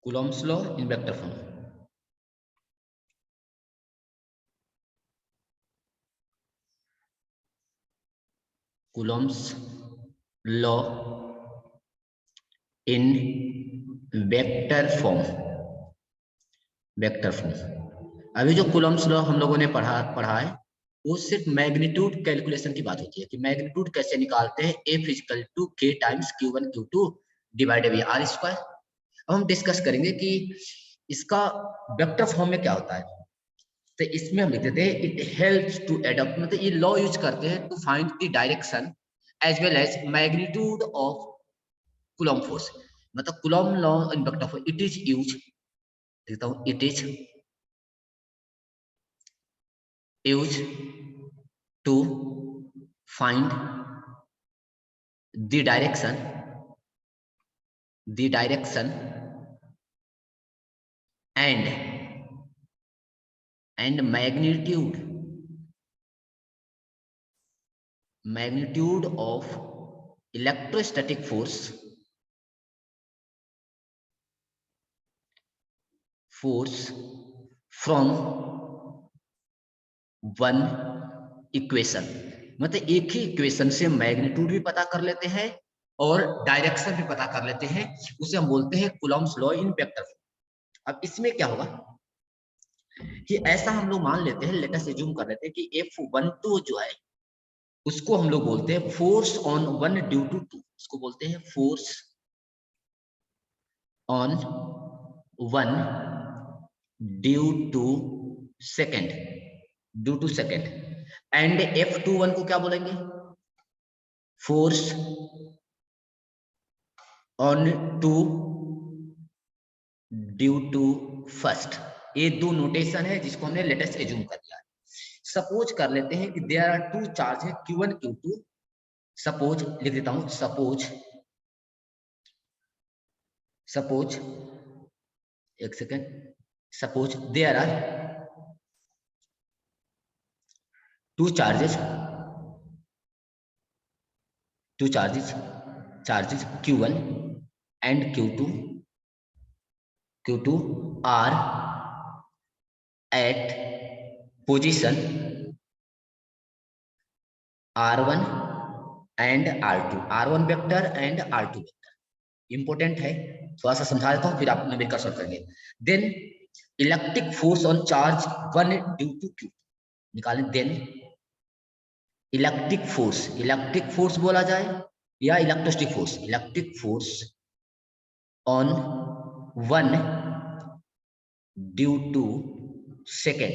Coulomb's law in vector form. Coulomb's law in vector form. Vector form. अभी जो Coulomb's law हम लोगों ने पढ़ा है वो सिर्फ मैग्नीट्यूड कैलकुलेशन की बात होती है कि मैग्नीट्यूड कैसे निकालते हैं, F equal to K times Q1 Q2 divided by R square. अब हम डिस्कस करेंगे कि इसका वेक्टर फॉर्म में क्या होता है। तो इसमें हम लिख देते हैं इट हेल्प्स टू एडॉप्ट, मतलब ये लॉ यूज करते हैं to find the direction as well as magnitude of Coulomb force. मतलब Coulomb law in vector form it is use, देखता हूं, it is use to find the direction and magnitude of electrostatic force from one equation। मतलब एक ही equation से magnitude भी पता कर लेते हैं और डायरेक्शन भी पता कर लेते हैं, उसे हम बोलते हैं Coulomb's law in vector form. अब इसमें क्या होगा कि ऐसा हम लोग मान लेते हैं, लेट अस अज्यूम कर लेते हैं कि F12 जो है उसको हम लोग बोलते हैं force on one due to two. इसको बोलते हैं force on one due to second, and F21 को क्या बोलेंगे, force on two due to first. ये दो नोटेशन है जिसको हमने लेटेस्ट एज्यूम कर लिया। सपोज कर लेते हैं कि देयर आर टू चार्ज है Q1 Q2। सपोज लिख देता हूं, सपोज एक second, suppose there are two charges Q1 and Q2 are at position R1 and R2, R1 vector and R2 vector. Important है, थोड़ा सा समझा देता हूं फिर आप न्यूमेरिकल सॉल्व करेंगे। Then electric force on charge 1 due to Q निकालें। देन इलेक्ट्रिक फोर्स बोला जाए या electric force on 1 due to second,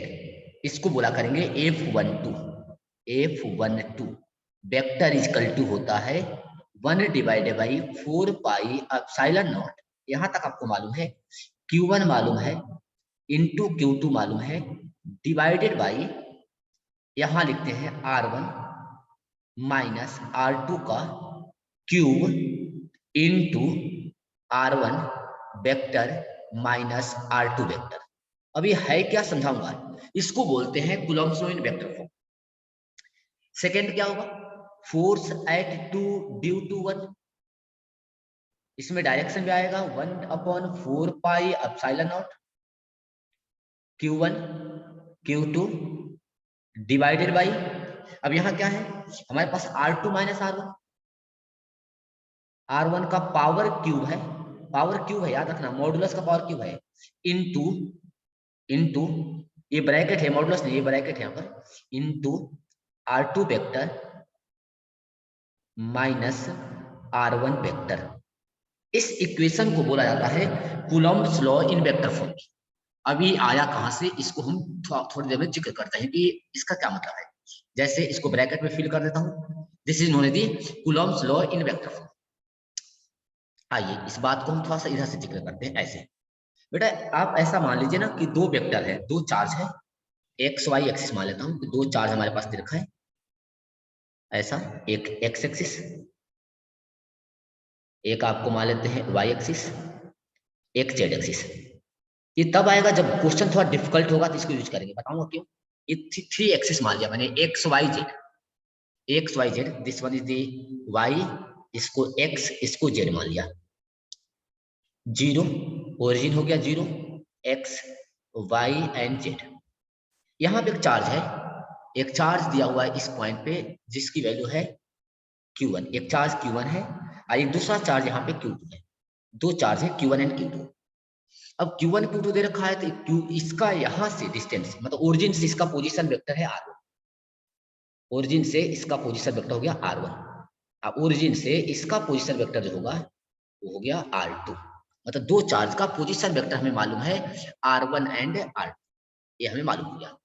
इसको बोला करेंगे F12 वेक्टर इक्वल टू होता है 1 divided by 4 pi epsilon not. यहां तक आपको मालूम है, Q1 मालूम है इंटू Q2 मालूम है, डिवाइडेड बाई यहां लिखते हैं R1 माइनस R2 का cube into R1 vector minus R2 vector. अभी है क्या समझाऊंगा, इसको बोलते हैं Coulomb's law in vector form. Second क्या होगा, फोर्स एट 2 ड्यू टू 1, इसमें डायरेक्शन भी आएगा 1/4 pi epsilon not Q1 Q2 divided by, अब यहां क्या है हमारे पास R2 माइनस R1 का पावर क्यूब है, याद रखना मॉडुलस का पावर क्यूब है, इनटू ये ब्रैकेट है, मॉडुलस नहीं ये ब्रैकेट है यहाँ पर, into R2 vector minus R1 vector. इस इक्वेशन को बोला जाता है Coulomb's law in vector form. अभी आया कहां से, इसको हम थोड़ी देर में जिक्र करते हैं कि इसका क्या मतलब है। जैसे इसको ब्रैकेट में फिल कर देता हूं, this is known as the Coulomb's law in vector form. आइए इस बात को हम थोड़ा सा इधर से जिक्र करते हैं। ऐसे बेटा आप ऐसा मान लीजिए ना कि दो वेक्टर है, दो चार्ज है, एक्स वाई एक्सिस मान लेता हूं, दो चार्ज हमारे पास दे रखा है ऐसा, एक एक्स एक्सिस, एक आपको मान लेते हैं वाई एक्सिस, एक जेड एक्सिस। ये तब आएगा जब क्वेश्चन थोड़ा डिफिकल्ट होगा तो इसको यूज करेंगे, बताऊंगा क्यों। ये थ्री एक्सिस मान लिया मैंने, X Y Z, this one is the Y, इसको एक्स इसको जेड मान लिया, 0 ओरिजिन हो गया 0, x, y एंड z। यहाँ पे एक चार्ज है, एक चार्ज दिया हुआ है इस पॉइंट पे जिसकी वैल्यू है q1, एक चार्ज q1 है और एक दूसरा चार्ज यहाँ पे q2 है। दो चार्ज है q1 एंड q2। अब q1 q2 दे रखा है तो q इसका यहाँ से डिस्टेंस मतलब ओरिजिन से इसका पोजीशन वेक्टर है r1, ओरिजिन से इसका पोजीशन वेक्टर हो गया r1, अब ओरिजिन से इसका पोजीशन वेक्टर जो होगा वो हो गया r2। मतलब दो चार्ज का पोजीशन वेक्टर हमें मालूम है r1 एंड r2, ये हमें मालूम हो गया।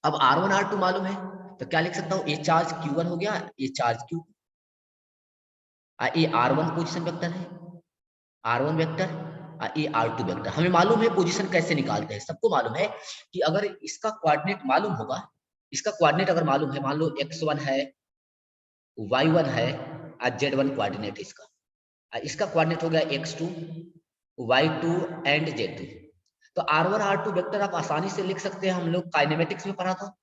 अब r1 r2 मालूम है तो क्या लिख सकता हूँ, ये चार्ज q1 हो गया, ये चार्ज q, ये r1 पोजीशन वेक्टर है, r1 वेक्टर, ये r2 वेक्टर। हमें मालूम है पोजीशन कैसे निकालते हैं, सबको मालूम है कि अगर इसका कोऑर्डिनेट मालूम होगा, इसका कोऑर्डिनेट अगर मालूम है, मान लो x1 है, y1 है और z1 कोऑर्डिनेट इसका, इसका कोऑर्डिनेट हो गया x2, y2 एंड z2। तो r1 r2 वेक्टर आप आसानी से लिख सकते हैं, हम लोग काइनेमेटिक्स में पढ़ा था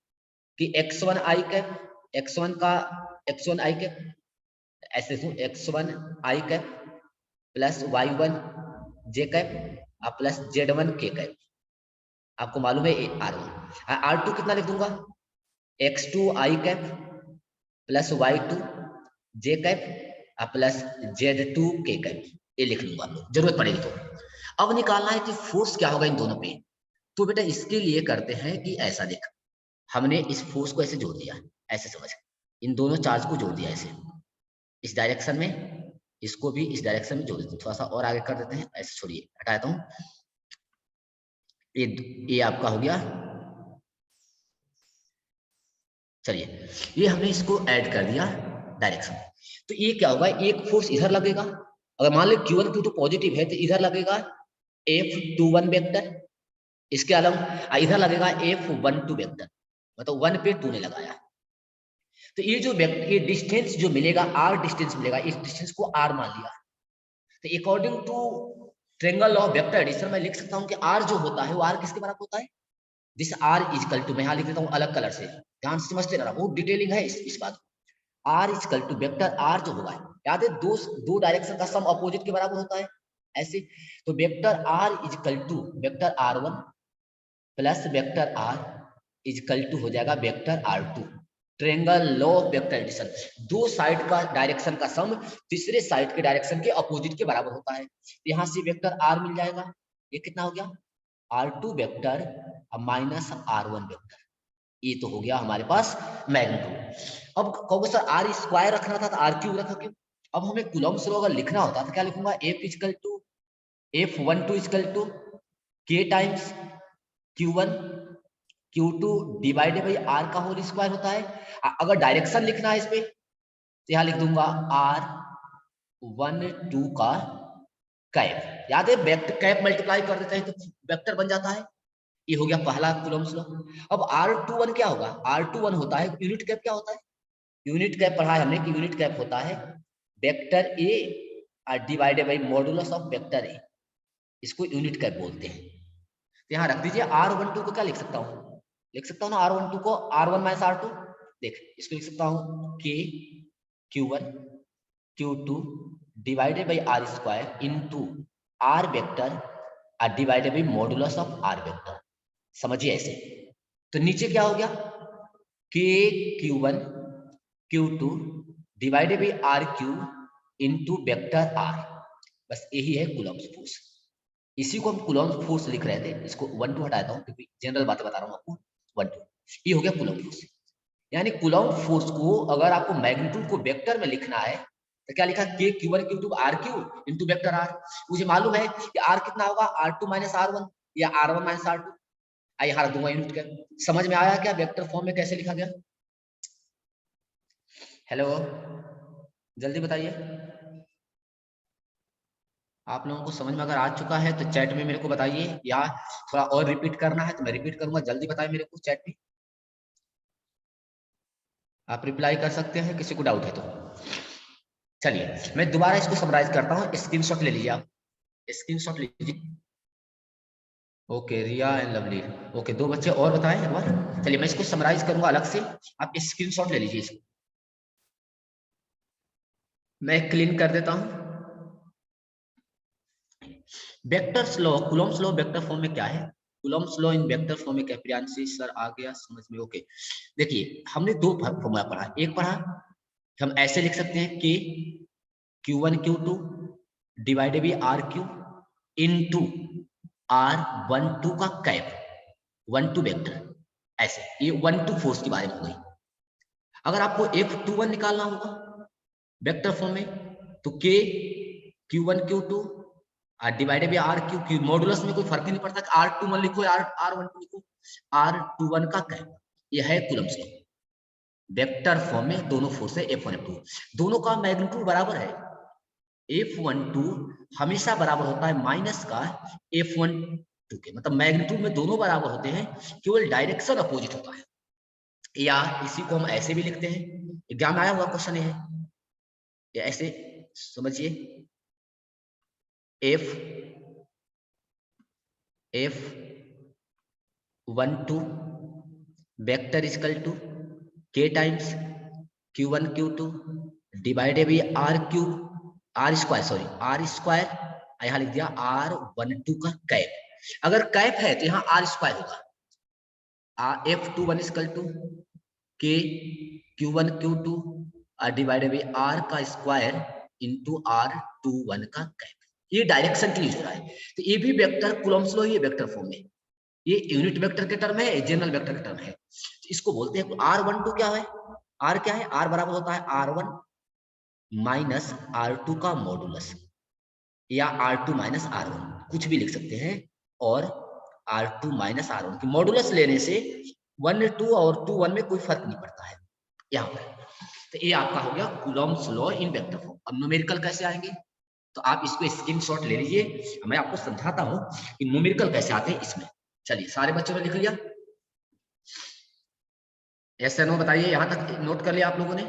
कि x1 i cap, x1 i cap ऐसे x1 i cap plus y1 j cap plus z1 k cap. आपको मालूम है r1, r2 कितना लिख दूंगा, x2 i cap plus y2 j cap plus z2 k cap, ये लिख लूंगा जरूरत पड़ेगी तो। अब निकालना है कि फोर्स क्या होगा इन दोनों पे। तो बेटा इसके लिए करते हैं कि ऐसा देख, हमने इस फोर्स को ऐसे जोड़ दिया, ऐसे समझ, इन दोनों चार्ज को जोड़ दिया ऐसे इस डायरेक्शन में, इसको भी इस डायरेक्शन में जोड़ देते हैं। थोड़ा सा और आगे कर देते हैं, ऐसे छोड़िए हटा देता हूँ, ये आपका हो गया। चलिए ये हमने इसको ऐड कर दिया डायरेक्शन। तो ये क्या होगा, एक फोर्स इधर लगेगा, अगर मान लो q1 q2 पॉजिटिव है तो इधर लगेगा F21 वेक्टर, इसके अलावा इधर लगेगा F12 वेक्टर, मतलब 1 पे 2 ने लगाया। तो ये जो ये डिस्टेंस जो मिलेगा r डिस्टेंस मिलेगा, इस डिस्टेंस को r मान लिया। तो according to triangle law of vector addition मैं लिख सकता हूँ कि r जो होता है वो r किसके बराबर होता है, दिस r इक्वल टू, मैं यहाँ लिख देता हूँ अलग कलर से, ध्यान से समझते रहना, बहुत डिटेलिंग है इस बात। r equal to vector r जो होगा, याद है दो डायरेक्शन का सम अपोजिट के बराबर होता है ऐसे। तो vector r equal to vector r1 plus vector r equal to हो जाएगा vector r2। Triangle law of vector addition, दो साइड का डायरेक्शन का सम तीसरे साइड के डायरेक्शन के अपोजिट के बराबर होता है। यहाँ से वेक्टर r मिल जाएगा, ये कितना हो गया r2 vector minus r1 vector, ये तो हो गया हमारे पास मैग्नीट्यूड। अब कहोगे सर r स्क्वायर रखना था तो r क्यूब रखा क्यों। अब हमें कूलम्ब्स लॉ अगर लिखना होता तो क्या लिखूंगा, F equal to F12 equal to k times q1 q2 divided by r का होल स्क्वायर होता है। अगर डायरेक्शन लिखना है इस पे तो यहाँ लिख दूंगा r12 का कैप, याद है वेक्टर कैप मल्टीप्लाई कर देते हैं तो वेक्टर बन जाता है, ये हो गया पहला कूलम्ब्स लॉ। अब R21 क्या होगा, R21 होता है यूनिट कैप, क्या होता है यूनिट कैप, पढ़ा है हमने कि यूनिट कैप होता है vector A divided by modulus of vector A, इसको यूनिट कैप बोलते हैं। तो यहाँ रख दीजिए R12 को क्या लिख सकता हूँ, लिख सकता हूँ ना R12 को R1 माइनस R2, देख इसको लिख सकता हूँ K Q1 Q2 divided by R square into R vector divided by modulus of R vector, समझिए ऐसे। तो नीचे क्या हो गया k q1 q2 divided by r cube into vector r, बस यही है कूलम्ब्स फोर्स। इसी को हम कूलम्ब्स फोर्स लिख रहे थे, इसको 1 2 हटाता हूँ क्योंकि जनरल बातें बता रहा हूँ आपको। 1 2 ये हो गया कूलम्ब फोर्स। यानी कूलम्ब फोर्स को अगर आपको मैग्नीट्यूड को वेक्टर में लिखना है तो क्या लिखा, k q1 q2 r cube into vector r। मुझे मालूम है कि r कितना होगा r2 माइनस r1 या r1 माइनस r2, यहाँ रख दूंगा यूनिट कैप। समझ में आया क्या वेक्टर फॉर्म में कैसे लिखा गया। हेलो जल्दी बताइए, आप लोगों को समझ में अगर आ चुका है तो चैट में मेरे को बताइए, या थोड़ा और रिपीट करना है तो मैं रिपीट करूंगा, जल्दी बताइए मेरे को चैट में, आप रिप्लाई कर सकते हैं किसी को डाउट है तो। चलिए मैं दोबारा इसको समराइज करता हूँ, स्क्रीनशॉट ले लीजिए, आप स्क्रीनशॉट लीजिए। Okay Riya and Lovely, okay दो बच्चे और बताएं एक बार। चलिए मैं इसको समराइज करूंगा अलग से, आप स्क्रीनशॉट ले लीजिए इसको, मैं क्लीन कर देता हूं। Vectors law, Coulomb's law vector form में क्या है? Coulomb's law in vector form में क्या प्रियांशी सर आ गया समझ में? ओके, देखिए हमने दो फॉर्मूला पढ़ा, एक पढ़ा हम ऐसे लिख सकते हैं कि Q1 Q2 divided by R cube into R12 का कैप, 1 2 वेक्टर, ऐसे ये 1 2 फोर्स के बारे में हो गई। अगर आपको F21 निकालना होगा वेक्टर फॉर्म में तो K Q1 Q2 divided by R cube, modulus में कोई फर्क ही नहीं पड़ता कि R21 लिखो या R12 लिखो, R21 का कैप, यह है कूलम्स लॉ। वेक्टर फॉर्म में दोनों फोर्स है F1 F2, दोनों का मैग्नीट्यूड बराबर है। F12 हमेशा बराबर होता है माइनस का F12 के, मतलब मैग्नीट्यूड में दोनों बराबर होते हैं, केवल डायरेक्शन अपोजिट होता है। या इसी को हम ऐसे भी लिखते हैं, एग्जाम में आया हुआ क्वेश्चन है, या ऐसे समझिए F12 vector equal to K times Q1 Q2 divided by R cube, R square, sorry R square, यहाँ लिख दिया R12 का कैप। अगर कैप है तो यहाँ आर स्क्वायर होगा, F21 equal to K Q1 Q2 divided by r का स्क्वायर इंटू R21 का कैप। ये डायरेक्शन के लिए यूज हो रहा है, तो ये भी वेक्टर कूलॉम्स लॉ, ये वेक्टर फॉर्म में, ये यूनिट वेक्टर के टर्म है, जनरल वेक्टर के टर्म है। तो इसको बोलते हैं R12 क्या है, R क्या है, R बराबर होता है R1 माइनस R2 का मॉडुलस, या R2 माइनस R1 कुछ भी लिख सकते हैं, और R2 माइनस R1 की मॉडुलस लेने से 1 2 और 2 1 में कोई फर्क नहीं पड़ता है यहाँ पर। तो ये आपका हो गया Coulomb's law in vector form. अब न्यूमेरिकल कैसे आएंगे, तो आप इसको स्क्रीनशॉट ले लीजिए, मैं आपको समझाता हूँ कि न्यूमेरिकल कैसे आते हैं इसमें। चलिए सारे बच्चों ने लिख लिया, यस या नो बताइए, यहाँ तक नोट कर लिया आप लोगों ने?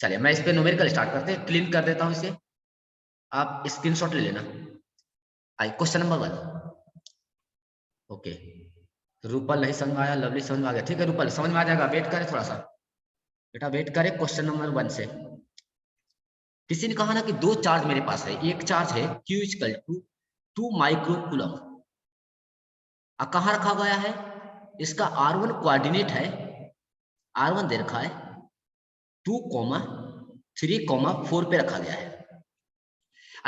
चलिए मैं इस पे न्यूमेरिकल स्टार्ट करते हैं, क्लीन कर देता हूँ इसे, आप स्क्रीनशॉट ले लेना। आई क्वेश्चन नंबर 1, ओके रूपल नहीं समझ में आया, लवली समझ में आ गया, ठीक है रूपल समझ में आ जाएगा, वेट करें थोड़ा सा बेटा, वेट करें। क्वेश्चन नंबर 1 से किसी ने कहा ना कि दो चार्ज मेरे पास है, एक चार्ज है Q equal to 2 micro coulomb, कहाँ रखा गया है, इसका R1 कोऑर्डिनेट है, R1 दे रखा है 2, 3, 4 पे रखा गया है।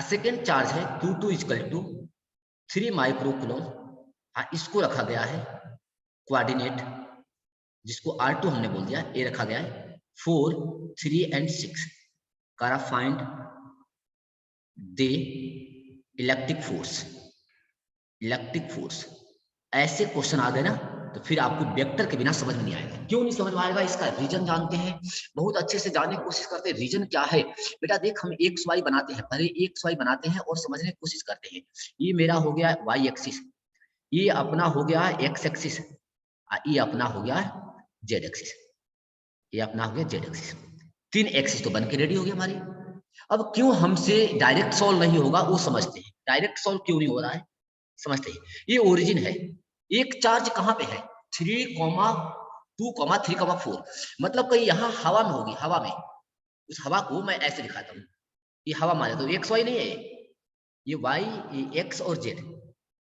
सेकेंड चार्ज है Q2 equal to 3 micro coulomb, इसको रखा गया है कोऑर्डिनेट, जिसको R2 हमने बोल दिया, ये रखा गया है 4, 3 एंड 6, कारा find the electric force, electric force. ऐसे क्वेश्चन आ गए ना तो फिर आपको वेक्टर के बिना समझ में नहीं आएगा। क्यों नहीं समझ में आएगा, इसका रीजन जानते हैं, बहुत अच्छे से जानने की कोशिश करते हैं। रीजन क्या है बेटा, देख हम एक्स वाई बनाते हैं, पहले एक्स वाई बनाते हैं और समझने की कोशिश करते हैं। ये मेरा हो गया वाई एक्सिस, ये अपना हो गया एक्स एक्सिस, ये अपना हो गया जेड एक्सिस, ये अपना हो गया जेड एक्सिस, 3 एक्सिस तो बन के रेडी हो गया हमारी। अब क्यों हमसे डायरेक्ट सॉल्व नहीं होगा वो समझते हैं, डायरेक्ट सॉल्व क्यों नहीं हो रहा है समझते हैं। ये ओरिजिन है, एक चार्ज कहाँ पे है 3, 2, 3, 4, मतलब कहीं यहाँ हवा में होगी, हवा में, उस हवा को मैं ऐसे दिखाता हूँ, ये हवा मान लेता हूँ, एक्स वाई नहीं है ये वाई, ये एक्स और जेड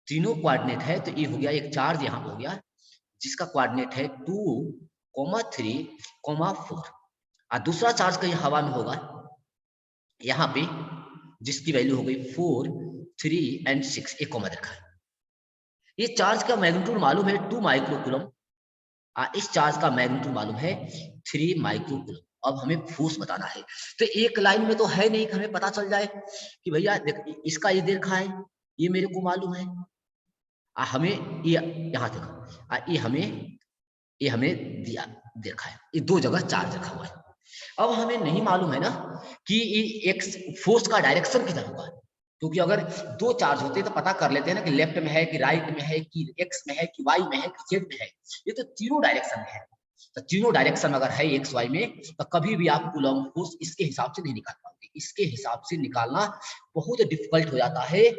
तीनों कोऑर्डिनेट है, तो ये हो गया एक चार्ज यहाँ हो गया जिसका कोऑर्डिनेट है 2, 3, 4, और दूसरा चार्ज कहीं हवा में होगा यहाँ पे, जिसकी वैल्यू हो गई 4, 3 एंड 6, एक कॉमा रखा है। ये चार्ज का मैग्नीट्यूड मालूम है 2 माइक्रो कूलम, इस चार्ज का मैग्नीट्यूड मालूम है 3 माइक्रो कूलम। अब हमें फोर्स बताना है, तो एक लाइन में तो है नहीं कि हमें पता चल जाए कि भैया देख इसका ये दे रखा है, ये मेरे को मालूम है, हमें ये यहाँ देखो, ये हमें दिया दे रखा है, ये दो जगह चार्ज रखा हुआ है। अब हमें नहीं मालूम है ना कि ये एक्स फोर्स का डायरेक्शन किधर होगा, क्योंकि अगर दो चार्ज होते तो पता कर लेते हैं ना कि लेफ्ट में है कि राइट में है कि एक्स में है कि वाई में है कि जेड में है, ये तो तीनों डायरेक्शन में है। तो तीनों डायरेक्शन अगर है एक्स वाई में तो कभी भी आप कूलॉम फोर्स इसके हिसाब से नहीं निकाल पाओगे, इसके हिसाब से निकालना बहुत डिफिकल्ट हो जाता है।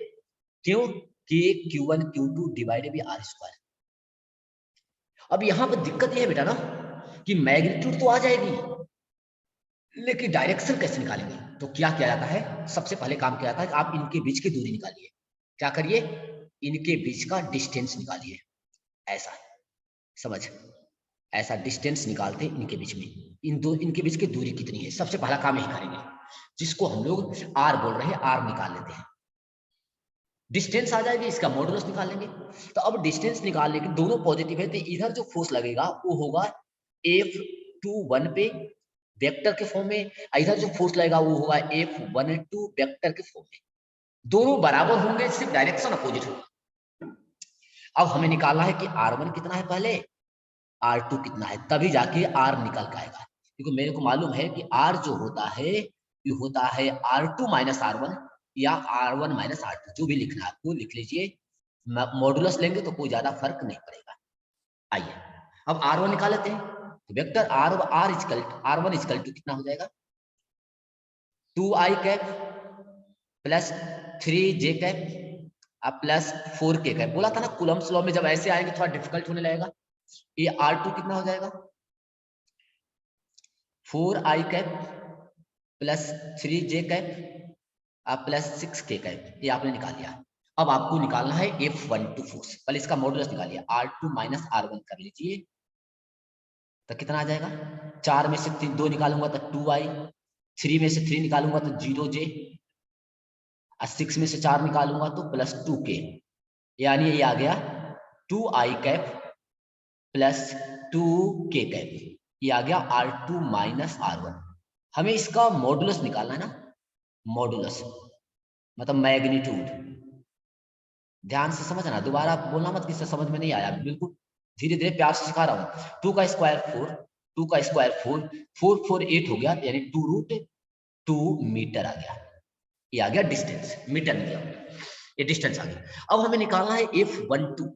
क्यों कि Q1 Q2 divided by are square. अब यहाँ पर दिक्कत यह है बेटा ना कि मैग्नीट्यूड तो आ जाएगी लेकिन डायरेक्शन कैसे निकालेंगे, तो क्या किया जाता है, सबसे पहले काम किया जाता है कि आप इनके बीच की दूरी निकालिए, क्या करिए, इनके बीच का डिस्टेंस निकालिए, ऐसा समझ, ऐसा डिस्टेंस निकालते इनके बीच में, इनके बीच की दूरी कितनी है, सबसे पहला काम यही करेंगे, जिसको हम लोग आर बोल रहे हैं, आर निकाल लेते हैं। डिस्टेंस आ जाएगी, इसका मॉडुलस निकाल लेंगे। तो अब डिस्टेंस निकालने के दोनों पॉजिटिव है, तो इधर जो फोर्स लगेगा वो होगा F21 पे वेक्टर के फॉर्म में, इधर जो फोर्स लगेगा वो होगा F12 वेक्टर के फॉर्म में। दोनों बराबर होंगे, सिर्फ डायरेक्शन अपोजिट होगा। अब हमें निकालना है कि R1 कितना है पहले, R2 कितना है, तभी जाके R निकल के आएगा। क्योंकि मेरे को मालूम है कि R जो होता है ये होता है R2 माइनस R1 या R1 माइनस R2, जो भी लिखना है आपको लिख लीजिए। मॉडुलस लेंगे तो कोई ज्यादा फर्क नहीं पड़ेगा। आइए अब R1 निकाल लेते हैं। तो वेक्टर R1 इक्वल टू कितना हो जाएगा, 2i cap plus 3j cap plus 4k cap. बोला था ना कूलम्ब्स लॉ में जब ऐसे आएंगे थोड़ा डिफिकल्ट होने लगेगा। ये R2 कितना हो जाएगा, 4i cap plus 3j cap plus 6k cap, ये आपने निकाल लिया। अब आपको निकालना है F12 फोर्स, पहले इसका मॉडुलस निकालिए, R2 माइनस R1 कर लीजिए, तो कितना आ जाएगा, 4 में से 2 निकालूंगा तो 2i, 3 में से 3 निकालूंगा तो 0j, 6 में से 4 निकालूंगा तो प्लस 2k, यानी ये आ गया 2i cap plus 2k cap, ये आ गया R2 माइनस R1। हमें इसका मॉडुलस निकालना है ना, मॉडुलस मतलब मैग्नीट्यूड। ध्यान से समझना, दोबारा बोलना मत किससे समझ में नहीं आया, बिल्कुल धीरे धीरे प्यार से सिखा रहा हूँ। 2 का स्क्वायर 4, 2 का स्क्वायर 4, 4 4 8 हो गया, यानी 2√2 मीटर आ गया। ये आ गया डिस्टेंस, मीटर में गया, ये डिस्टेंस आ गया। अब हमें निकालना है F12।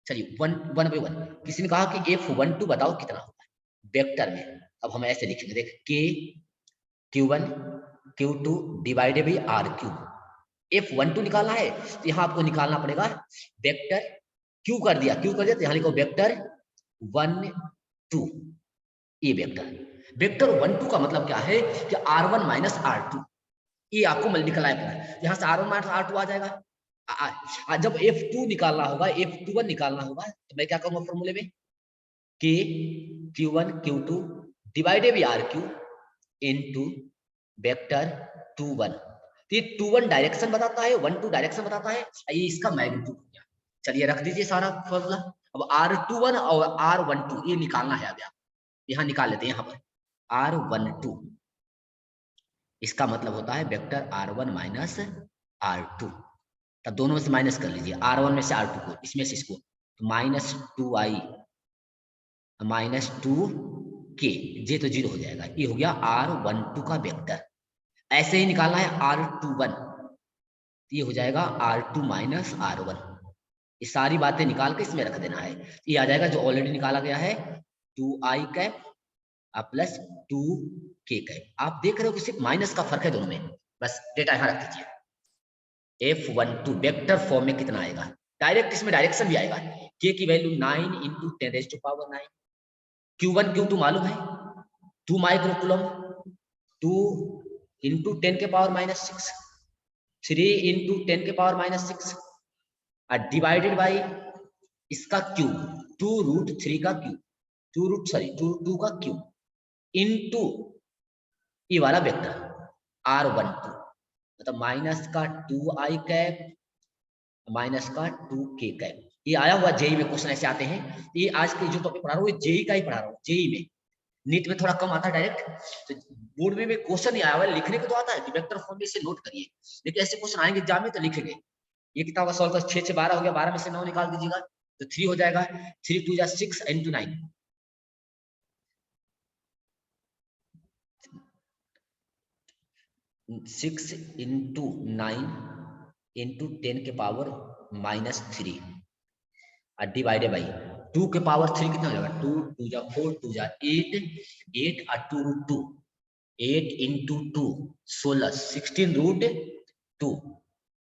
चलिए वन बाय वन। किसी ने कहा कि F12 बताओ कितना होता है वेक्टर में। अब हम ऐसे लिखेंगे, देख K Q1 Q2 divided by R cube. F12 निकालना है तो यहाँ आपको निकालना पड़ेगा वेक्टर Q कर दिया, Q कर दिया तो यहाँ लिखो वेक्टर 1 2, ये वेक्टर 1 2 का मतलब क्या है कि R1 माइनस R2, ये आपको मल्टीप्लाई करना है, यहाँ से R1 माइनस R2 आ जाएगा। जब F2 निकालना होगा, F21 निकालना होगा, तो मैं क्या कहूंगा फॉर्मूले में, K Q1 Q2 divided by R cube into vector 2 1। ये 2 1 डायरेक्शन बताता है, 1 2 डायरेक्शन बताता है, ये इसका मैग्नीट्यूड हो गया। चलिए रख दीजिए सारा फॉर्मूला। अब R21 और R12 ये निकालना है, अब यहाँ निकाल लेते हैं। यहाँ पर R12 इसका मतलब होता है वेक्टर R1 माइनस R2, तब दोनों में से माइनस कर लीजिए, R1 में से R2 को, इसमें से इसको, तो माइनस 2i माइनस 2k, जे तो 0 हो जाएगा, ये हो गया R12 का वेक्टर। ऐसे ही निकालना है R21, ये हो जाएगा R2 माइनस R1। ये सारी बातें निकाल के इसमें रख देना है, ये आ जाएगा जो ऑलरेडी निकाला गया है 2i cap plus 2k cap. आप देख रहे हो कि सिर्फ माइनस का फर्क है दोनों में, बस डेटा यहाँ रख दीजिए। F12 वेक्टर फॉर्म में कितना आएगा, डायरेक्ट इसमें डायरेक्शन भी आएगा, k की वैल्यू 9 इंटू 10⁻⁹, Q1 Q2 मालूम है 2 micro coulomb, 2 into 10⁻⁻6, 3 into 10⁻⁻6 divided by इसका क्यूब 2√3 का क्यूब, 2 का क्यूब इंटू ये वाला वेक्टर R12, मतलब माइनस का 2i कैप माइनस का 2k कैप। ये आया हुआ जेई में क्वेश्चन ऐसे आते हैं। ये आज के जो टॉपिक पढ़ा रहा हूँ जेई का ही पढ़ा रहा हूँ, जेई में, नीट में थोड़ा कम आता है डायरेक्ट, तो बोर्ड में भी क्वेश्चन नहीं आया हुआ, लिखने को तो आता है कि वेक्टर फॉर्म में इसे नोट करिए, लेकिन ऐसे क्वेश्चन आएंगे एग्जाम में तो लिखेंगे। ये कितना होगा सॉल्व कर, 6 से 12 हो गया, 12 में से 9 निकाल दीजिएगा तो 3 हो जाएगा, 3 2 जा 6 into 9, 6 into 9 into 10⁻⁻³ divided by 2 के पावर 3 कितना हो जाएगा, 2 2 जा 4 2 जा 8 8 और 2√2, 8 इंटू 2 16, 16√2,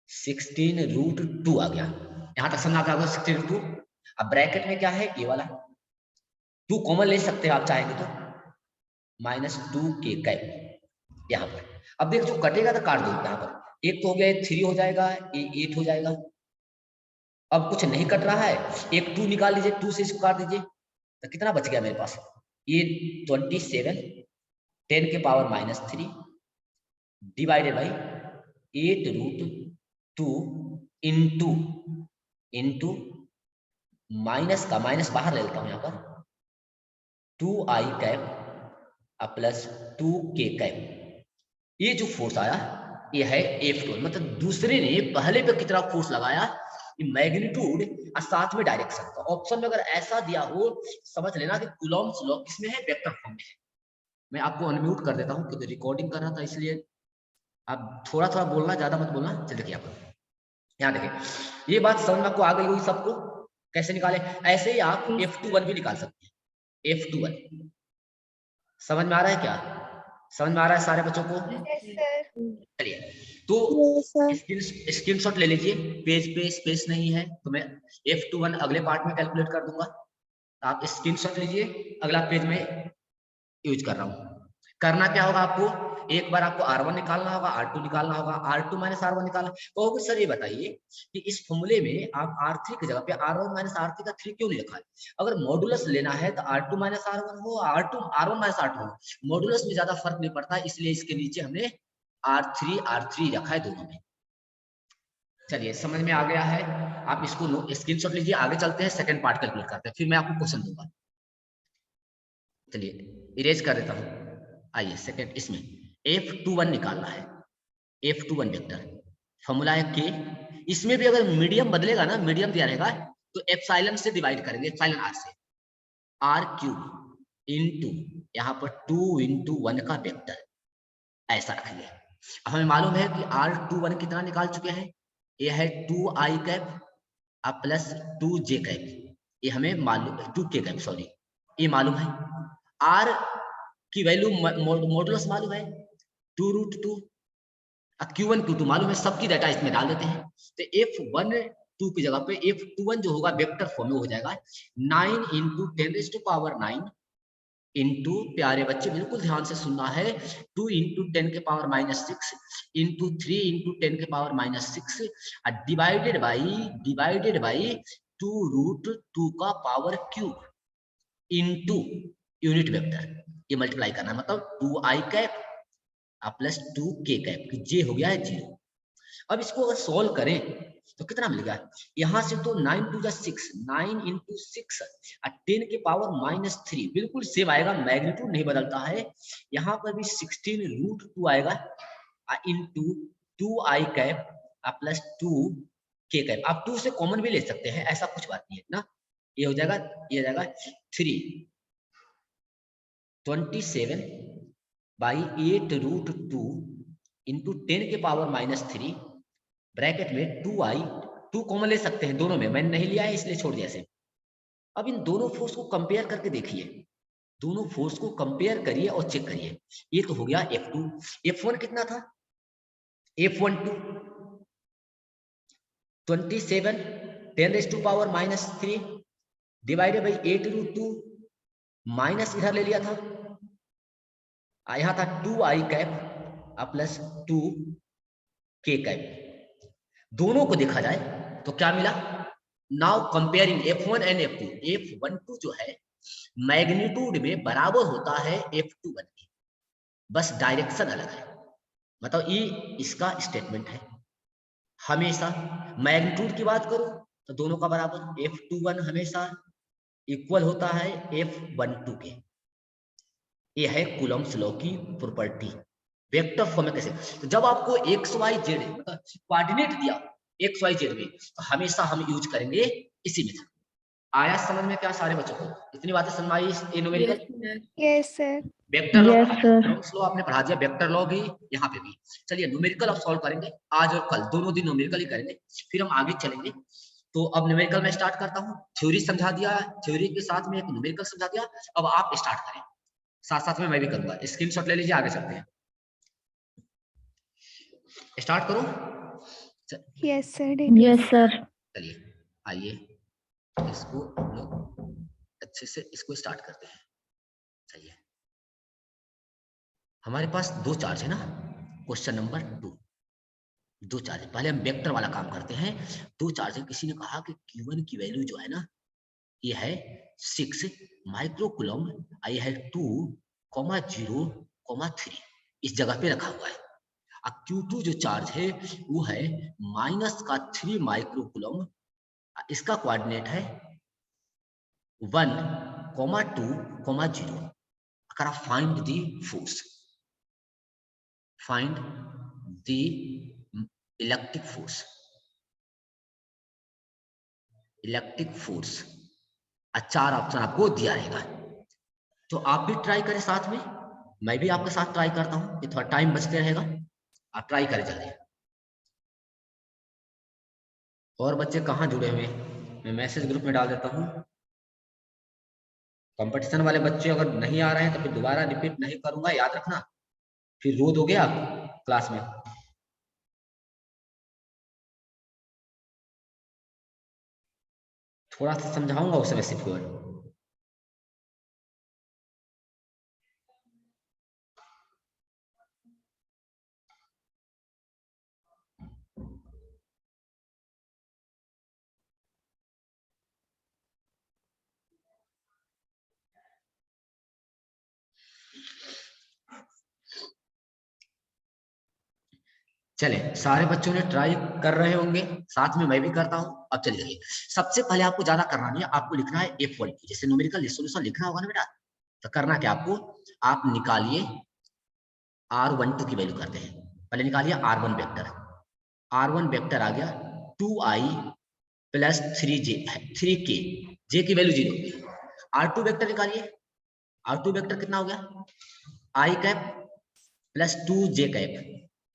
16√2 आ गया। यहां तक समझ आ गया 16√2। अब ब्रैकेट में क्या है, ये वाला 2 कॉमन ले सकते हैं आप चाहेंगे तो, माइनस 2k कैप यहाँ पर। अब देख जो कटेगा तो काट दो यहाँ पर, एक तो हो गया 3 हो जाएगा, ये 8 हो जाएगा। अब कुछ नहीं कट रहा है, एक 2 निकाल लीजिए, 2 से इसको काट दीजिए, तो कितना बच गया मेरे पास? ये 27 10 के power -3 divided by 8√2 into minus का माइनस बाहर ले लेता हूं यहाँ पर 2i cap plus 2k cap. ये जो फोर्स आया ये है F2, मतलब दूसरे ने पहले पे कितना फोर्स लगाया, ये मैग्नीट्यूड और साथ में डायरेक्शन का। ऑप्शन में अगर ऐसा दिया हो समझ लेना कि कूलॉम्स लॉ किसमें है, वेक्टर फॉर्म में है। मैं आपको अनम्यूट कर देता हूँ क्योंकि रिकॉर्डिंग कर रहा था, इसलिए आप थोड़ा थोड़ा बोलना, ज्यादा मत बोलना। चल देखिए आप यहाँ देखिए, ये बात समझ में आपको आ गई होगी सबको। कैसे निकाले? ऐसे ही आप F21 भी निकाल सकते हैं। F21 समझ में आ रहा है क्या? समझ में आ रहा है सारे बच्चों को? चलिए तो स्क्रीनशॉट ले लीजिए, पेज पे स्पेस नहीं है तो मैं F21 अगले पार्ट में कैलकुलेट कर दूंगा। आप स्क्रीनशॉट लीजिए, अगला पेज में यूज कर रहा हूँ। करना क्या होगा आपको, एक बार आपको R1 निकालना होगा, R2 निकालना होगा, R2 माइनस R1 निकालना। तो सर ये बताइए कि इस फॉर्मूले में आप R3 की जगह पे R1 माइनस R3 का 3 क्यों नहीं रखा है? अगर मॉडुलस लेना है तो R2 माइनस R1 हो, R1 माइनस R2 हो, मॉडुलस में ज्यादा फर्क नहीं पड़ता, इसलिए इसके नीचे हमने R3 रखा है दोनों में। चलिए समझ में आ गया है, आप इसको स्क्रीनशॉट लीजिए। आगे चलते हैं, सेकंड पार्ट कैलकुलेट करते हैं, फिर मैं आपको क्वेश्चन दूंगा। चलिए इरेज कर देता हूँ। आइए सेकंड, इसमें F21 निकालना है, F21 वेक्टर फॉर्मूला है के। इसमें भी अगर मीडियम बदलेगा ना, मीडियम दिया रहेगा तो एप्सिलॉन से डिवाइड करेंगे, एप्सिलॉन आर से, R³ इंटू यहाँ पर 2 इंटू 1 का वेक्टर, ऐसा रखेंगे। अब हमें मालूम है कि R21 कितना निकाल चुके हैं, ये है 2i cap plus 2j cap, ये हमें मालूम, 2k कैप सॉरी, ये मालूम है। R की वैल्यू मॉडुलस मालूम है 2√2, Q1 Q2 मालूम है, सबकी डाटा इसमें डाल देते हैं। तो F12 की जगह पे F21 जो होगा वेक्टर फॉर्म में हो जाएगा 9 इंटू 10⁹9 इंटू, प्यारे बच्चे बिल्कुल ध्यान से सुनना है, 2 इंटू 10 के पावर -6 इंटू 3 इंटू 10 के पावर -6 डिवाइडेड बाई 2√2 का power cube into unit vector, ये मल्टीप्लाई करना है, मतलब 2i cap plus 2k cap, जे हो गया है 0। अब इसको अगर सॉल्व करें तो कितना मिलेगा, यहां से तो 9 टू 6, 9 इंटू 6 और 10 के पावर -3 बिल्कुल सेम आएगा, मैग्नीट्यूड नहीं बदलता है। यहाँ पर भी 16√2 आएगा into 2i cap plus 2k cap. आप 2 से कॉमन भी ले सकते हैं, ऐसा कुछ बात नहीं है ना। ये हो जाएगा, ये हो जाएगा 327 बाई 8√2 इंटू 10 के पावर -3 ब्रैकेट में 2i, 2 कॉमन ले सकते हैं दोनों में, मैंने नहीं लिया है इसलिए छोड़ दिया ऐसे। अब इन दोनों फोर्स को कंपेयर करके देखिए, दोनों फोर्स को कंपेयर करिए और चेक करिए। ये तो हो गया F2, F1 कितना था, F12 27 10⁻³ डिवाइडेड बाई 8√2 माइनस इधर ले लिया था, यहाँ था 2i cap plus 2k cap. दोनों को देखा जाए तो क्या मिला, now comparing F1 and F2, F12 जो है मैग्नीट्यूड में बराबर होता है F21 के, बस डायरेक्शन अलग है। मतलब ये इसका स्टेटमेंट है, हमेशा मैग्नीट्यूड की बात करो तो दोनों का बराबर, F21 हमेशा इक्वल होता है F12 के। ये है कूलम्ब्स लॉ की प्रॉपर्टी। वेक्टर फॉर्म में कैसे, तो जब आपको XYZ मतलब कोऑर्डिनेट दिया XYZ में, तो हमेशा हम यूज करेंगे इसी मेथड। आया समझ में क्या सारे बच्चों को? इतनी बातें समझ आई? ये numerical, yes sir, vector law, yes sir, Coulomb's law आपने पढ़ा दिया, वेक्टर लॉ भी यहाँ पे भी। चलिए न्यूमेरिकल अब सॉल्व करेंगे, आज और कल दोनों दिन न्यूमेरिकल ही करेंगे, फिर हम आगे चलेंगे। तो अब न्यूमेरिकल में स्टार्ट करता हूँ, थ्योरी समझा दिया, थ्योरी के साथ में एक न्यूमेरिकल समझा दिया। अब आप स्टार्ट करें, साथ साथ में मैं भी करूंगा। स्क्रीनशॉट ले लीजिए, आगे चलते हैं, स्टार्ट करो। Yes sir, yes sir. चलिए आइए इसको लोग अच्छे से इसको स्टार्ट करते हैं। चलिए हमारे पास दो चार्ज है ना, क्वेश्चन नंबर 2, दो चार्ज, पहले हम वेक्टर वाला काम करते हैं। दो चार्ज, किसी ने कहा कि Q1 की वैल्यू जो है ना, ये है 6 माइक्रोकूलम, ये है 2,0,3 इस जगह पे रखा हुआ है। अब Q2 जो चार्ज है वो है -3 माइक्रोकूलम, इसका कोऑर्डिनेट है 1,2,0। अगर आप find the force, find the electric force, electric force, 4 option आपको दिया रहेगा। तो आप भी ट्राई करें साथ में, मैं भी आपके साथ ट्राई करता हूं, ये थोड़ा टाइम बचते रहेगा, आप ट्राई करें जल्दी। और बच्चे कहाँ जुड़े हुए हैं, मैं मैसेज ग्रुप में डाल देता हूँ। कंपटीशन वाले बच्चे अगर नहीं आ रहे हैं तो फिर दोबारा रिपीट नहीं करूंगा, याद रखना, फिर रो दोगे आप क्लास में। थोड़ा सा समझाऊंगा उस समय सिर्फ। चले, सारे बच्चों ने ट्राई कर रहे होंगे, साथ में मैं भी करता हूं। अब चलिए, सबसे पहले आपको ज्यादा करना नहीं है, आपको लिखना है F1, जैसे न्यूमेरिकल सॉल्यूशन लिखना होगा ना बेटा, तो करना क्या आपको, आप निकालिए R12 की वैल्यू करते हैं, पहले निकालिए R1 वेक्टर। R1 वेक्टर आ गया 2i plus 3j, 3k, j की वैल्यू 0 होगी। R2 वेक्टर निकालिए, R2 वेक्टर कितना हो गया, i cap plus 2j cap,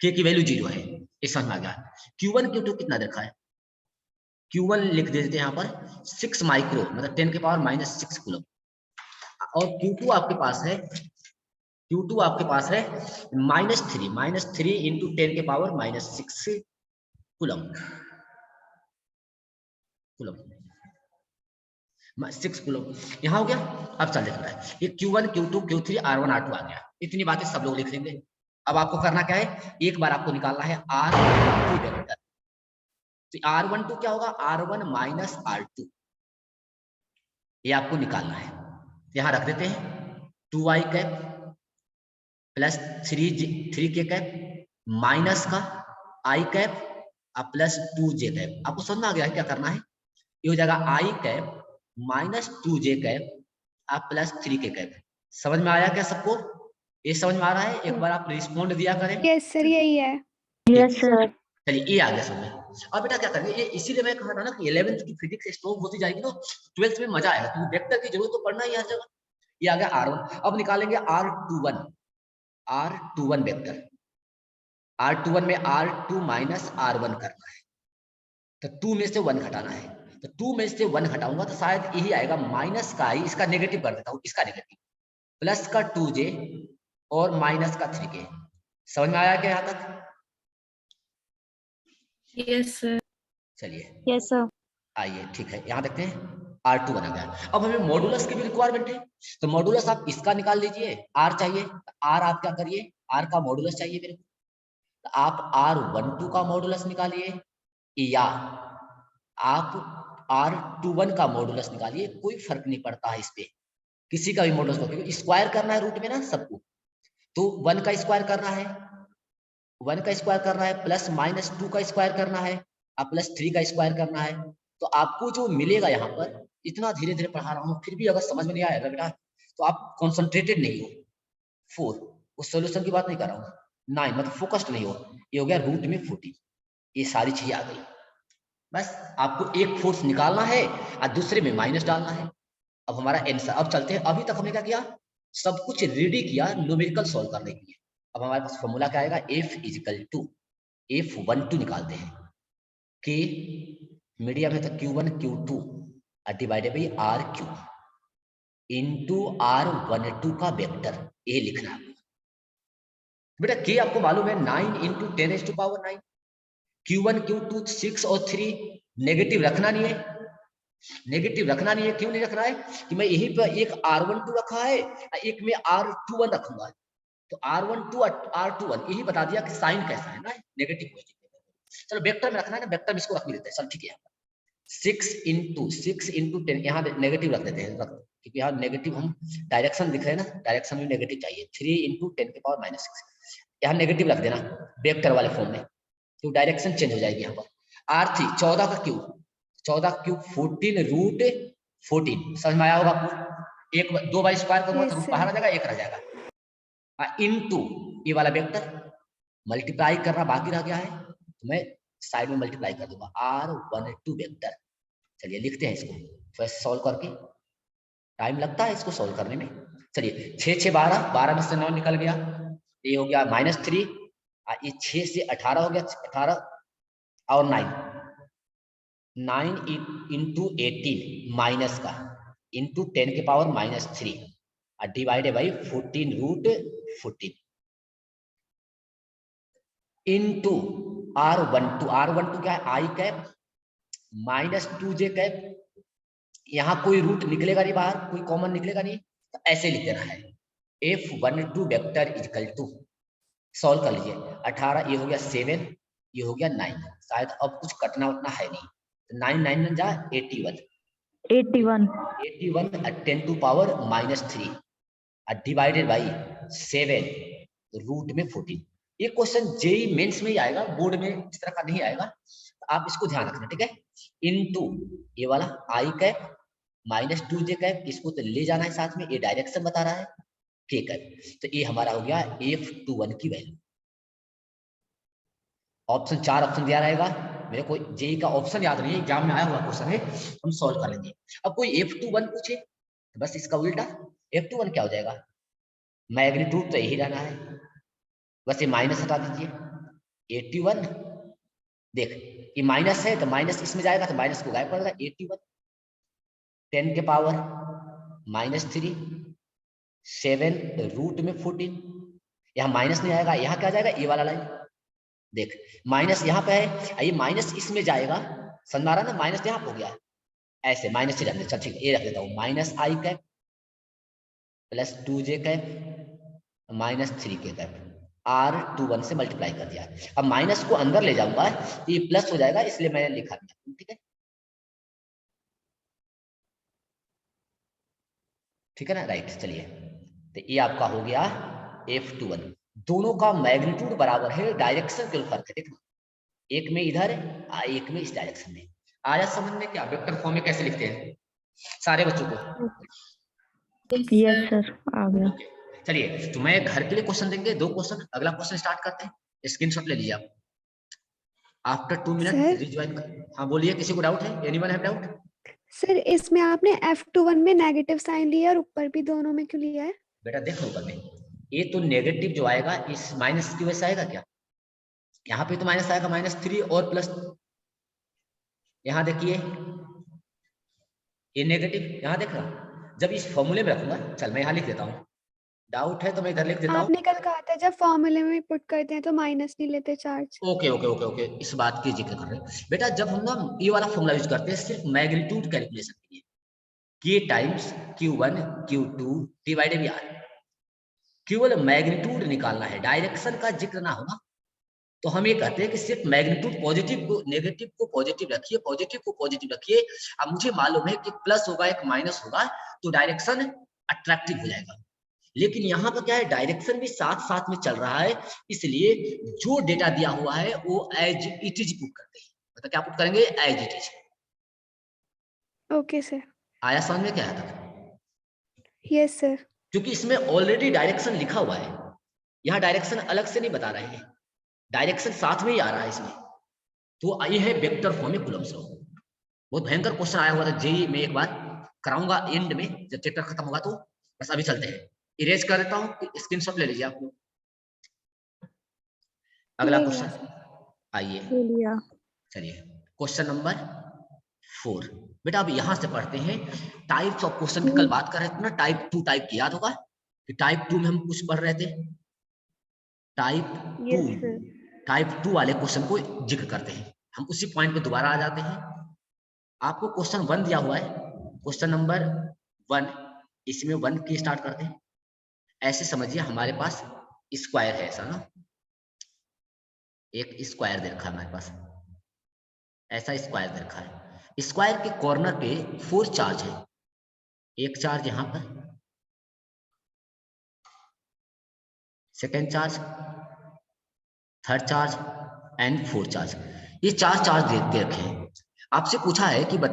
k की वैल्यू 0 है, ये समझ में आ गया। Q1 Q2 कितना देखा है, Q1 लिख देते हैं यहाँ पर 6 माइक्रो, मतलब 10 के पावर -6 कूलम, और Q2 आपके पास है, Q2 आपके पास है -3 इंटू 10 के पावर -6 कूलम, 6 कूलम यहाँ हो गया। अब चल देखता है, ये Q1 Q2 Q3 R1 R2 आ गया, इतनी बातें सब लोग लिख लेंगे। अब आपको करना क्या है, एक बार आपको निकालना है R12 वेक्टर। तो R12 क्या होगा, R1 माइनस R2, ये आपको निकालना है। यहां रख देते हैं 2i cap plus 3k cap minus का i cap plus 2j cap. आपको समझ में आ गया है क्या करना है, ये हो जाएगा i cap minus 2j cap plus 3k cap. समझ में आया क्या सबको, ये समझ में आ रहा है, एक बार आप रिस्पॉन्ड दिया करें। यस सर, यही है। Yes sir. चलिए ये आ गया समझ में। अब बेटा क्या करेंगे, ये इसीलिए मैं कहा था ना कि 11th की फिजिक्स स्ट्रॉन्ग होती जाएगी तो 12th में मजा आएगा, क्योंकि वेक्टर की जरूरत तो पड़ना ही हर जगह। ये आ गया R1, अब निकालेंगे R21 वेक्टर। R21 में R2 माइनस R1 करना है, तो 2 में से 1 घटाना है, तो 2 में से 1 घटाऊंगा तो शायद यही आएगा, माइनस का ही, इसका नेगेटिव कर देता हूँ, इसका नेगेटिव, प्लस का 2j और माइनस का 3k। समझ में आया क्या यहाँ तक, यस सर। चलिए यस सर। आइए ठीक है, यहाँ देखते हैं R2 बना गया। अब हमें मॉडुलस की भी रिक्वायरमेंट है, तो मॉडुलस आप इसका निकाल लीजिए, R चाहिए, R आप क्या करिए, R का मॉडुलस चाहिए मेरे को, तो आप R12 का मॉडुलस निकालिए, या आप R21 का मॉडुलस निकालिए, कोई फर्क नहीं पड़ता है इस पे, किसी का भी मॉडुलस, क्योंकि स्क्वायर करना है रूट में ना सबको, तो 1 का स्क्वायर करना है, 1 का स्क्वायर करना है, प्लस -2 का स्क्वायर करना है, प्लस 3 का स्क्वायर करना है। तो आपको जो मिलेगा यहाँ पर, इतना धीरे धीरे पढ़ा रहा हूँ, फिर भी अगर समझ में नहीं आएगा बेटा तो आप कॉन्सेंट्रेटेड नहीं हो। 4, उस सोल्यूशन की बात नहीं कर रहा हूँ, 9 मतलब फोकस्ड नहीं हो, ये हो गया रूट में 40, ये सारी चीजें आ गई। बस आपको एक फोर्स निकालना है और दूसरे में माइनस डालना है। अब हमारा आंसर, अब चलते हैं, अभी तक हमने क्या किया, सब कुछ रेडी किया न्यूमेरिकल सॉल्व करने के लिए। अब हमारे पास फॉर्मूला क्या आएगा, F इजिकल टू F12 निकालते हैं, K मीडियम है तो Q1 Q2 divided by R Q into R12 का वेक्टर, ये लिखना है बेटा। K आपको मालूम है 9 इंटू 10⁻⁹, Q1 Q2 6 और 3, नेगेटिव रखना नहीं है, नेगेटिव रखना नहीं है। क्यों नहीं रख रहा है कि मैं यहीं पर एक R12 रखा है, एक में R21 रखूंगा, तो R12 R21 यही बता दिया कि साइन कैसा है ना, नेगेटिव पॉजिटिव। चलो वेक्टर में रखना है ना, वेक्टर में इसको रख भी देते हैं। चल ठीक है, 6 इंटू 10, यहाँ नेगेटिव रख देते हैं, क्योंकि यहाँ नेगेटिव हम डायरेक्शन दिख रहे हैं ना, डायरेक्शन में नेगेटिव चाहिए। 3 इंटू 10⁻⁻6, यहाँ नेगेटिव रख देना वेक्टर वाले फॉर्म में, तो डायरेक्शन चेंज हो जाएगी यहाँ पर। R3 14 का क्यूब, 14 का क्यूब 14√14, समझ में आया होगा आपको। एक 2 बार स्क्वायर करूंगा तो Yes, रूट बाहर आ sir. जाएगा, 1 रह जाएगा। इनटू ये वाला वेक्टर मल्टीप्लाई करना बाकी रह गया है, तो मैं साइड में मल्टीप्लाई कर दूंगा, R12 वेक्टर। चलिए लिखते हैं इसको, फर्स्ट सॉल्व करके, टाइम लगता है इसको सॉल्व करने में। चलिए 6 6 12, 12 में से 9 निकल गया, ये हो गया -3, ये 6 से 18 हो गया, 18 और 9 इंटू 18 माइनस का इंटू 10⁻³ और डिवाइडेड बाई 14√14 इंटू R12 क्या है, I कैप -2J कैप, यहाँ कोई रूट निकलेगा नहीं बाहर, कोई कॉमन निकलेगा नहीं, तो ऐसे लिख देना है F12 vector equal to, solve कर लीजिए, 18 ये हो गया 7, ये हो गया 9, शायद अब कुछ कटना उतना है नहीं, तो 9 9 जा 81 10⁻³ डिवाइडेड बाई 7 रूट में 14। ये क्वेश्चन जेई मेंस में ही आएगा, बोर्ड में इस तरह का नहीं आएगा, तो आप इसको ध्यान रखना, ठीक है। इनटू ये वाला I कैप -2J कैप, इसको तो ले जाना है साथ में, ये डायरेक्शन बता रहा है K कैप, तो ये हमारा हो गया F21 की वैल्यू। ऑप्शन 4 ऑप्शन दिया रहेगा, मेरे को जेई का ऑप्शन याद नहीं है, एग्जाम में आया हुआ क्वेश्चन है, हम सॉल्व कर लेंगे। अब कोई F21 पूछे तो बस इसका उल्टा, F21 क्या हो जाएगा, मैग्नीट्यूड तो यही रहना है, बस ये माइनस हटा दीजिए, 81 देख ये माइनस है तो माइनस इसमें जाएगा तो माइनस को गायब कर देगा, 81 10⁻³ 7 रूट में 14, यहाँ माइनस नहीं आएगा, यहाँ क्या जाएगा, ये वाला लाइन देख, माइनस यहाँ पे है, ये माइनस इसमें जाएगा, समझ रहा ना, माइनस यहाँ हो गया, ऐसे माइनस से रख, चल ठीक है, ये रख देता हूँ, -I cap plus 2J cap -3K cap, R21 से मल्टीप्लाई कर दिया। अब माइनस को अंदर ले जाऊंगा, ये प्लस हो जाएगा, इसलिए मैंने लिखा दिया, ठीक है, ठीक है ना, राइट। चलिए तो ये आपका हो गया F21, दोनों का मैग्नीट्यूड बराबर है, डायरेक्शन केवल फर्क है, देखना, एक में इधर एक में इस डायरेक्शन में। आया समझ में क्या वेक्टर फॉर्म में कैसे लिखते हैं सारे बच्चों को? यस सर, आ गया। चलिए तो मैं घर के लिए क्वेश्चन देंगे, 2 क्वेश्चन, अगला क्वेश्चन स्टार्ट करते हैं, स्क्रीनशॉट ले लीजिए आप। After 2 minute Sir? रिज्वाइन। हाँ बोलिए, किसी को डाउट है, एनीवन हैव डाउट? सर इसमें आपने F21 में नेगेटिव साइन लिया और ऊपर भी दोनों में क्यों लिया है? बेटा देख लो ऊपर में, ये तो नेगेटिव जो आएगा इस माइनस की वजह से आएगा क्या, यहाँ पे तो माइनस आएगा, -3 और प्लस, यहाँ देखिए ये नेगेटिव, यहाँ देख रहा, जब इस फॉर्मूले में रखूंगा, चल मैं यहाँ लिख देता हूँ, डाउट है तो मैं इधर लिख देता हूँ। आपने कल कहा था जब फॉर्मूले में पुट करते हैं तो माइनस नहीं लेते charge. Okay okay okay okay, इस बात की जिक्र कर रहे हैं बेटा, जब हम ना ये वाला फॉर्मूला यूज करते हैं सिर्फ मैग्नीट्यूड कैलकुलेशन के लिए, K times Q1 Q2 divided by R, केवल मैग्नीट्यूड निकालना है, डायरेक्शन का जिक्र ना होना, तो हम ये कहते हैं कि सिर्फ मैग्नीट्यूड, पॉजिटिव को नेगेटिव को पॉजिटिव रखिए, पॉजिटिव को पॉजिटिव रखिए। अब मुझे मालूम है कि प्लस होगा एक माइनस होगा तो डायरेक्शन अट्रैक्टिव हो जाएगा, लेकिन यहाँ पर क्या है, डायरेक्शन भी साथ साथ में चल रहा है, इसलिए जो डेटा दिया हुआ है वो एज इट इज पुट करते हैं, मतलब क्या पुट करेंगे, as it is. Okay sir. आया समझ में क्या है तक? Yes sir. क्योंकि इसमें ऑलरेडी डायरेक्शन लिखा हुआ है, यहाँ डायरेक्शन अलग से नहीं बता रहे हैं, डायरेक्शन साथ में ही आ रहा है इसमें, तो ये है वेक्टर फॉर्म में कूलम्ब्स लॉ। बहुत भयंकर क्वेश्चन आया हुआ था जेईई में, एक बार कराऊंगा एंड में जब चैप्टर खत्म होगा, तो बस अभी चलते हैं, इरेज कर देता हूँ, स्क्रीनशॉट ले लीजिए आप लोग। अगला क्वेश्चन आइए, चलिए क्वेश्चन नंबर 4। बेटा अब यहां से पढ़ते हैं टाइप्स ऑफ क्वेश्चन की, कल बात कर रहे थे ना टाइप 2 टाइप की, याद होगा कि टाइप 2 में हम कुछ पढ़ रहे थे, टाइप 2 वाले क्वेश्चन को जिक्र करते हैं, हम उसी पॉइंट पे दोबारा आ जाते हैं। आपको क्वेश्चन 1 दिया हुआ है, क्वेश्चन नंबर 1, इसमें 1 की स्टार्ट करते हैं, ऐसे समझिए हमारे पास स्क्वायर है ऐसा ना, एक स्क्वायर दे रखा है हमारे पास, ऐसा स्क्वायर दे रखा है। स्क्वायर के कॉर्नर पे 4 चार्ज है, एक चार्ज यहाँ पर, second charge, third charge and fourth charge. ये 4 चार्ज दे रखे हैं। आपसे पूछा है कि बता